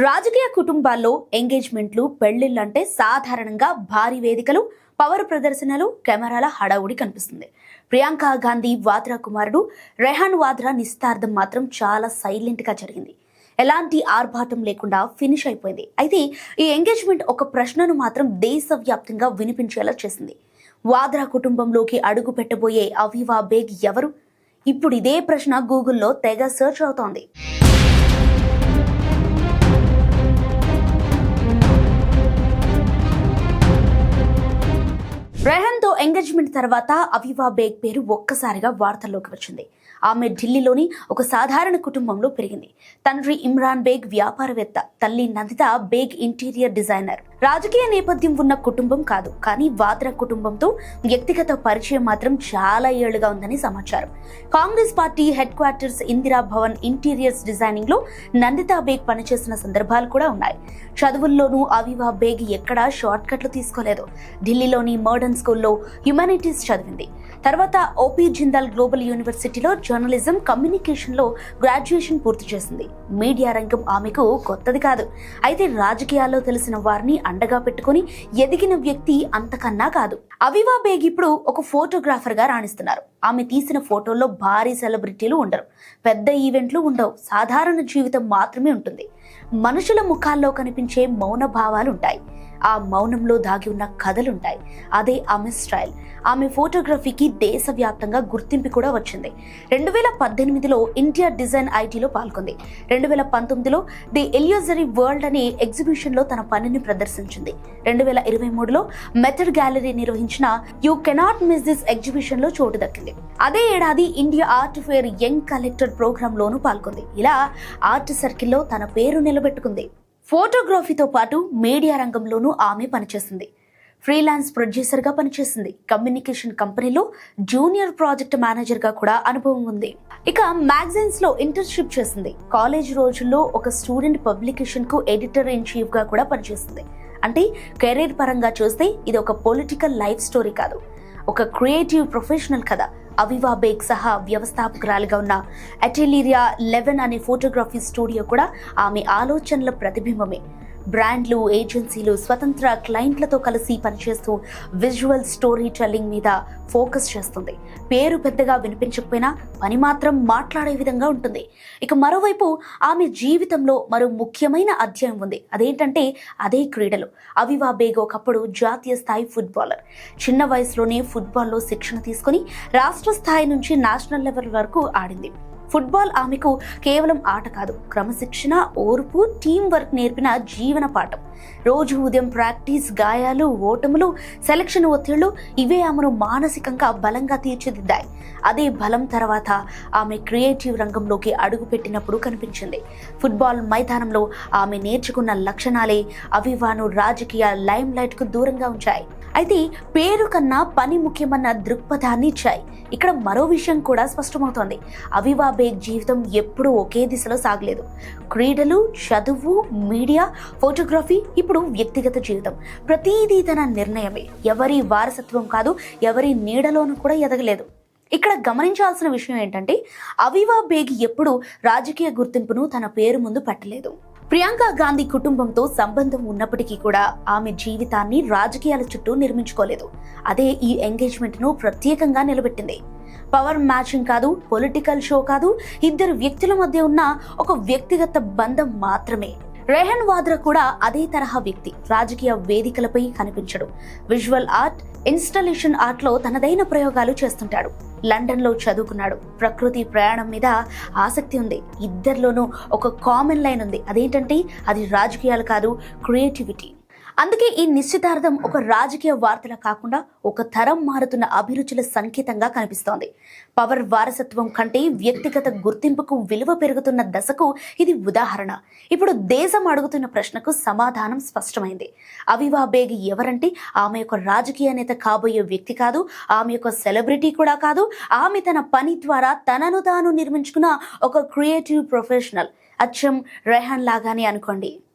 రాజకీయ కుటుంబాల్లో ఎంగేజ్మెంట్లు పెళ్లిళ్ళు అంటే సాధారణంగా భారీ వేదికలు, పవర్ ప్రదర్శనలు, కెమెరాల హడావుడి కనిపిస్తుంది. ప్రియాంక గాంధీ వాద్రా కుమారుడు రెహాన్ వాద్రా నిశ్చితార్థం మాత్రం చాలా సైలెంట్ గా జరిగింది. ఎలాంటి ఆర్భాటం లేకుండా ఫినిష్ అయిపోయింది. అయితే ఈ ఎంగేజ్మెంట్ ఒక ప్రశ్నను మాత్రం దేశవ్యాప్తంగా వినిపించేలా చేసింది. వాద్రా కుటుంబంలోకి అడుగు పెట్టబోయే అవీవా బేగ్ ఎవరు? ఇప్పుడు ఇదే ప్రశ్న గూగుల్లో తెగ సెర్చ్ అవుతోంది. రెహాన్తో ఎంగేజ్మెంట్ తర్వాత అవీవా బేగ్ పేరు ఒక్కసారిగా వార్తల్లోకి వచ్చింది. ఆమె ఢిల్లీలోని ఒక సాధారణ కుటుంబంలో పెరిగింది. తండ్రి ఇమ్రాన్ బేగ్ వ్యాపారవేత్త, తల్లి నందిత బేగ్ ఇంటీరియర్ డిజైనర్. రాజకీయ నేపథ్యం ఉన్న కుటుంబం కాదు, కానీ వాద్రా కుటుంబంతో వ్యక్తిగత పరిచయం మాత్రం చాలా ఏళ్లుగా ఉందని సమాచారం. Congress party head quarters Indira Bhavan interiors designing లో నందిత బేగ్ పనిచేసిన సందర్భాలు కూడా ఉన్నాయి. చదువుల్లోనూ అవీవా బేగ్ ఎక్కడా షార్ట్ కట్లు తీసుకోలేదు. ఢిల్లీలోని మోడర్న్ స్కూల్లో హ్యుమానిటీస్ చదివింది. తర్వాత ఓపీ జిందాల్ గ్లోబల్ యూనివర్సిటీలో జర్నలిజం కమ్యూనికేషన్ లో గ్రాడ్యుయేషన్ పూర్తి చేసింది. మీడియా రంగం ఆమెకు కొత్తది కాదు. అయితే రాజకీయాల్లో తెలిసిన వారిని అండగా పెట్టుకుని ఎదిగిన వ్యక్తి అంతకన్నా కాదు. అవీవా బేగ్ ఇప్పుడు ఒక ఫోటోగ్రాఫర్ గా రాణిస్తున్నారు. ఆమె తీసిన ఫోటోల్లో భారీ సెలబ్రిటీలు ఉండరు, పెద్ద ఈవెంట్లు ఉండవు, సాధారణ జీవితం మాత్రమే ఉంటుంది. మనుషుల ముఖాల్లో కనిపించే మౌన భావాలు ఉంటాయి. ఆ మౌనంలో దాగి ఉన్న కథలుంటాయి. అదే ఆమె స్టైల్. ఆమె ఫోటోగ్రఫీకి దేశవ్యాప్తంగా గుర్తింపు కూడా వచ్చింది. 2018లో ఇండియా డిజైన్ ఐటీలో పాల్గొంది. 2019లో ది ఎలియోజరీ వరల్డ్ అనే ఎగ్జిబిషన్లో తన పనిని ప్రదర్శించింది. 2023లో మెథడ్ గ్యాలరీ నిర్వహించిన యూ కెనాట్ మిస్ దిస్ ఎగ్జిబిషన్లో చోటు దక్కింది. అదే ఏడాది India art fair young collector ప్రోగ్రాంలోనూ పాల్గొంది. ఇలా ఆర్ట్ సర్కిల్లో తన పేరు నిలబెట్టుకుంది. ఫోటోగ్రఫీతో పాటు మీడియా రంగంలోనూ ఆమె పనిచేసింది. ఫ్రీలాన్స్ ప్రొడ్యూసర్గా పనిచేసింది. కమ్యూనికేషన్ కంపెనీలో జూనియర్ ప్రాజెక్ట్ మేనేజర్గా కూడా అనుభవం ఉంది. ఇక మ్యాగజైన్స్ లో ఇంటర్న్షిప్ చేసింది. కాలేజ్ రోజుల్లో ఒక స్టూడెంట్ పబ్లికేషన్ కు ఎడిటర్ ఇన్ చీఫ్ గా కూడా పనిచేసింది. అంటే కెరీర్ పరంగా చూస్తే ఇది ఒక పొలిటికల్ లైఫ్ స్టోరీ కాదు, ఒక క్రియేటివ్ ప్రొఫెషనల్ కథ. అవీవా బేగ్ సహా వ్యవస్థాపకురాలిగా ఉన్న అటెలీరియా 11 అనే ఫోటోగ్రఫీ స్టూడియో కూడా ఆమె ఆలోచనల ప్రతిబింబమే. బ్రాండ్లు, ఏజెన్సీలు, స్వతంత్ర క్లయింట్లతో కలిసి పనిచేస్తూ విజువల్ స్టోరీ టెల్లింగ్ మీద ఫోకస్ చేస్తుంది. పేరు పెద్దగా వినిపించకపోయినా పని మాత్రం మాట్లాడే విధంగా ఉంటుంది. ఇక మరోవైపు ఆమె జీవితంలో మరో ముఖ్యమైన అధ్యాయం ఉంది. అదేంటంటే అదే క్రీడలు. అవీవా బేగ్ ఒకప్పుడు జాతీయ స్థాయి ఫుట్బాలర్. చిన్న వయసులోనే ఫుట్బాల్లో శిక్షణ తీసుకుని రాష్ట్ర స్థాయి నుంచి నేషనల్ లెవెల్ వరకు ఆడింది. ఫుట్బాల్ ఆమెకు కేవలం ఆట కాదు, క్రమశిక్షణ, ఓర్పు, టీం వర్క్ నేర్పిన జీవన పాఠం. రోజు ఉదయం ప్రాక్టీస్, గాయాలు, ఓటములు, సెలక్షన్ ఒత్తిళ్లు ఇవే ఆమెను మానసికంగా బలంగా తీర్చిదిద్దాయి. అదే బలం తర్వాత ఆమె క్రియేటివ్ రంగంలోకి అడుగుపెట్టినప్పుడు కనిపించింది. ఫుట్బాల్ మైదానంలో ఆమె నేర్చుకున్న లక్షణాలే అవీవాను రాజకీయ లైమ్ లైట్ కు దూరంగా ఉంచాయి. అయితే పేరు కన్నా పని ముఖ్యమన్న దృక్పథాన్ని ఇచ్చాయి. ఇక్కడ మరో విషయం కూడా స్పష్టమవుతోంది. అవీవా బేగ్ జీవితం ఎప్పుడూ ఒకే దిశలో సాగలేదు. క్రీడలు, చదువు, మీడియా, ఫోటోగ్రఫీ, ఇప్పుడు వ్యక్తిగత జీవితం. ప్రతిదీ తన నిర్ణయమే. ఎవరి వారసత్వం కాదు, ఎవరి నీడలోనూ కూడా ఎదగలేదు. ఇక్కడ గమనించాల్సిన విషయం ఏంటంటే అవీవా బేగ్ ఎప్పుడు రాజకీయ గుర్తింపును తన పేరు ముందు పెట్టలేదు. ప్రియాంక గాంధీ కుటుంబంతో సంబంధం ఉన్నప్పటికీ కూడా ఆమె జీవితాన్ని రాజకీయాల చుట్టూ నిర్మించుకోలేదు. అదే ఈ ఎంగేజ్మెంట్ ను ప్రత్యేకంగా నిలబెట్టింది. పవర్ మ్యాచింగ్ కాదు, పొలిటికల్ షో కాదు, ఇద్దరు వ్యక్తుల మధ్య ఉన్న ఒక వ్యక్తిగత బంధం మాత్రమే. రెహాన్ వాద్రా కూడా అదే తరహా వ్యక్తి. రాజకీయ వేదికలపై కనిపించడు. విజువల్ ఆర్ట్, ఇన్స్టాలేషన్ ఆర్ట్ లో తనదైన ప్రయోగాలు చేస్తుంటాడు. లండన్ లో చదువుకున్నాడు. ప్రకృతి ప్రయాణం మీద ఆసక్తి ఉంది. ఇద్దరిలోనూ ఒక కామన్ లైన్ ఉంది. అదేంటంటే అది రాజకీయాలు కాదు, క్రియేటివిటీ. అందుకే ఈ నిశ్చితార్థం ఒక రాజకీయ వార్తలా కాకుండా ఒక తరం మారుతున్న అభిరుచుల సంకేతంగా కనిపిస్తోంది. పవర్ వారసత్వం కంటే వ్యక్తిగత గుర్తింపుకు విలువ పెరుగుతున్న దశకు ఇది ఉదాహరణ. ఇప్పుడు దేశం అడుగుతున్న ప్రశ్నకు సమాధానం స్పష్టమైంది. అవీవా బేగ్ ఎవరంటే ఆమె యొక్క రాజకీయ నేత కాబోయే వ్యక్తి కాదు, ఆమె యొక్క సెలబ్రిటీ కూడా కాదు. ఆమె తన పని ద్వారా తనను తాను నిర్మించుకున్న ఒక క్రియేటివ్ ప్రొఫెషనల్. అచ్చం రెహాన్ లాగానే అనుకోండి.